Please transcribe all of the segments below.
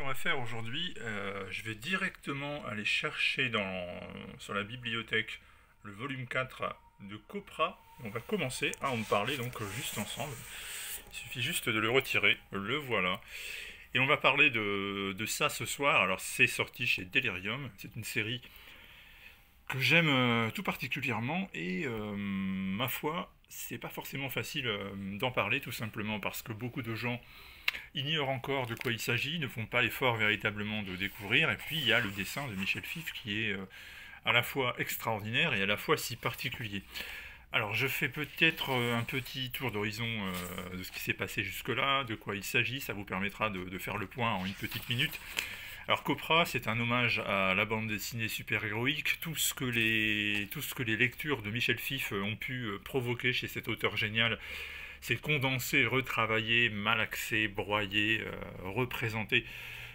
qu'on va faire aujourd'hui, je vais directement aller chercher sur la bibliothèque le volume 4 de Copra. On va commencer à en parler donc juste ensemble. Il suffit juste de le retirer, le voilà. Et on va parler de ça ce soir. Alors c'est sorti chez Delirium, c'est une série que j'aime tout particulièrement et ma foi, c'est pas forcément facile d'en parler tout simplement parce que beaucoup de gens ignorent encore de quoi il s'agit, ne font pas l'effort véritablement de découvrir. Et puis il y a le dessin de Michel Fif qui est à la fois extraordinaire et à la fois si particulier. Alors je fais peut-être un petit tour d'horizon de ce qui s'est passé jusque-là, de quoi il s'agit, ça vous permettra de faire le point en une petite minute. Alors Copra, c'est un hommage à la bande dessinée super-héroïque, tout ce que les lectures de Michel Fif ont pu provoquer chez cet auteur génial. C'est condensé, retravaillé, malaxé, broyé, représenté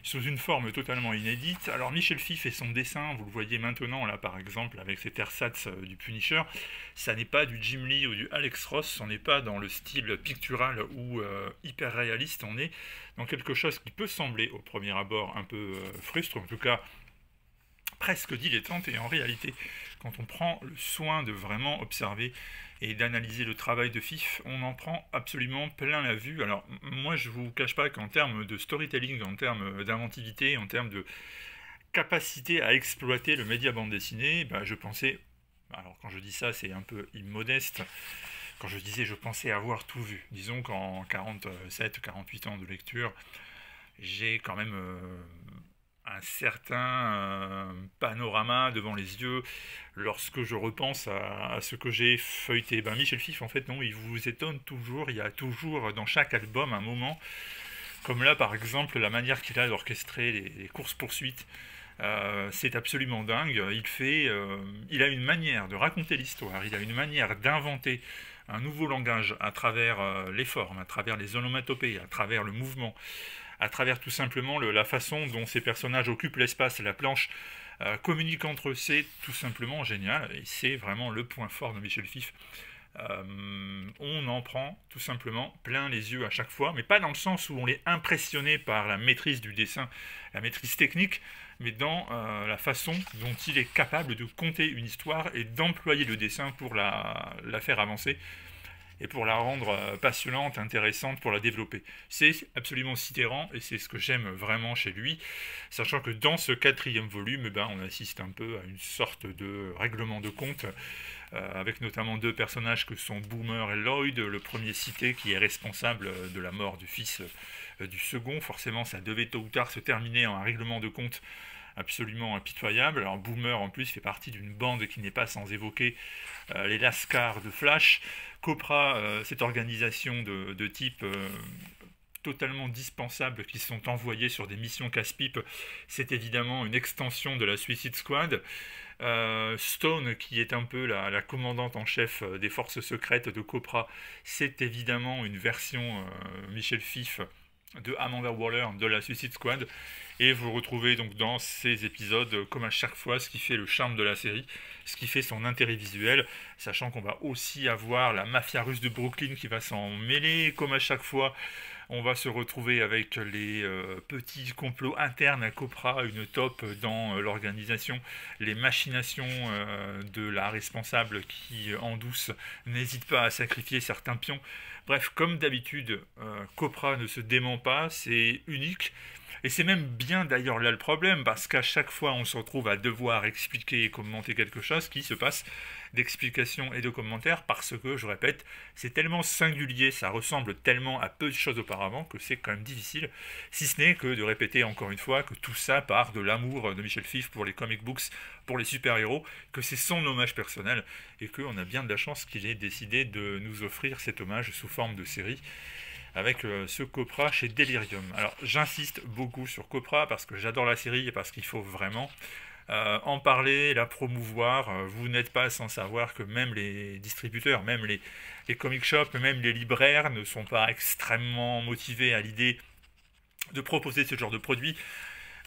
sous une forme totalement inédite. Alors Michel Fif et son dessin, vous le voyez maintenant là par exemple avec cet ersatz du Punisher, ça n'est pas du Jim Lee ou du Alex Ross, on n'est pas dans le style pictural ou hyper réaliste, on est dans quelque chose qui peut sembler au premier abord un peu frustre, en tout cas presque dilettante, et en réalité quand on prend le soin de vraiment observer et d'analyser le travail de Fif, on en prend absolument plein la vue. Alors moi je vous cache pas qu'en termes de storytelling, en termes d'inventivité, en termes de capacité à exploiter le média bande dessinée, bah, je pensais, alors quand je dis ça c'est un peu immodeste, quand je disais je pensais avoir tout vu. Disons qu'en 47-48 ans de lecture, j'ai quand même un certain panorama devant les yeux lorsque je repense à ce que j'ai feuilleté. Ben, Michel Fif, en fait, non, il vous étonne toujours. Il y a toujours dans chaque album un moment, comme là par exemple, la manière qu'il a d'orchestrer les courses-poursuites. C'est absolument dingue. Il a une manière de raconter l'histoire, il a une manière d'inventer un nouveau langage à travers les formes, à travers les onomatopées, à travers le mouvement, à travers tout simplement la façon dont ces personnages occupent l'espace et la planche, communiquent entre eux. C'est tout simplement génial et c'est vraiment le point fort de Michel Fif. On en prend tout simplement plein les yeux à chaque fois, mais pas dans le sens où on est impressionné par la maîtrise du dessin, la maîtrise technique, mais dans la façon dont il est capable de conter une histoire et d'employer le dessin pour la faire avancer et pour la rendre passionnante, intéressante, pour la développer. C'est absolument sidérant et c'est ce que j'aime vraiment chez lui, sachant que dans ce quatrième volume, ben, on assiste un peu à une sorte de règlement de compte, avec notamment deux personnages que sont Boomer et Lloyd, le premier cité qui est responsable de la mort du fils du second. Forcément, ça devait tôt ou tard se terminer en un règlement de compte absolument impitoyable. Alors Boomer en plus fait partie d'une bande qui n'est pas sans évoquer les Lascars de Flash. Copra, cette organisation de type totalement dispensables qui sont envoyés sur des missions casse-pipe, c'est évidemment une extension de la Suicide Squad. Stone, qui est un peu la commandante en chef des forces secrètes de Copra, c'est évidemment une version Michel Fif de Amanda Waller de la Suicide Squad. Et vous retrouvez donc dans ces épisodes, comme à chaque fois, ce qui fait le charme de la série, ce qui fait son intérêt visuel, sachant qu'on va aussi avoir la mafia russe de Brooklyn qui va s'en mêler, comme à chaque fois. On va se retrouver avec les petits complots internes à Copra, une top dans l'organisation, les machinations de la responsable qui, en douce, n'hésite pas à sacrifier certains pions. Bref, comme d'habitude, Copra ne se dément pas, c'est unique. Et c'est même bien d'ailleurs là le problème, parce qu'à chaque fois on se retrouve à devoir expliquer et commenter quelque chose qui se passe d'explications et de commentaires, parce que, je répète, c'est tellement singulier, ça ressemble tellement à peu de choses auparavant, que c'est quand même difficile, si ce n'est que de répéter encore une fois que tout ça part de l'amour de Michel Fif pour les comic books, pour les super-héros, que c'est son hommage personnel, et qu'on a bien de la chance qu'il ait décidé de nous offrir cet hommage sous forme de série, avec ce Copra chez Delirium. Alors j'insiste beaucoup sur Copra parce que j'adore la série et parce qu'il faut vraiment en parler, la promouvoir. Vous n'êtes pas sans savoir que même les distributeurs, même les comic shops, même les libraires ne sont pas extrêmement motivés à l'idée de proposer ce genre de produit.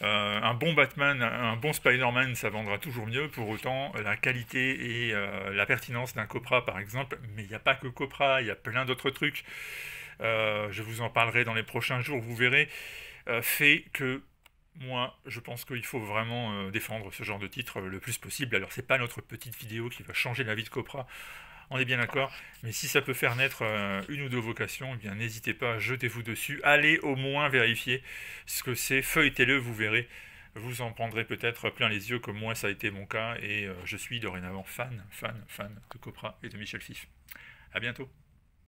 Un bon Batman, un bon Spider-Man, ça vendra toujours mieux. Pour autant, la qualité et la pertinence d'un Copra, par exemple, mais il n'y a pas que Copra, il y a plein d'autres trucs. Je vous en parlerai dans les prochains jours, vous verrez, fait que Moi, je pense qu'il faut vraiment défendre ce genre de titre le plus possible. Alors, c'est pas notre petite vidéo qui va changer la vie de Copra, on est bien d'accord, mais si ça peut faire naître une ou deux vocations, eh bien n'hésitez pas, jetez-vous dessus, allez au moins vérifier ce que c'est, feuilletez-le, vous verrez, vous en prendrez peut-être plein les yeux comme moi ça a été mon cas, et je suis dorénavant fan de Copra et de Michel Fif. A bientôt.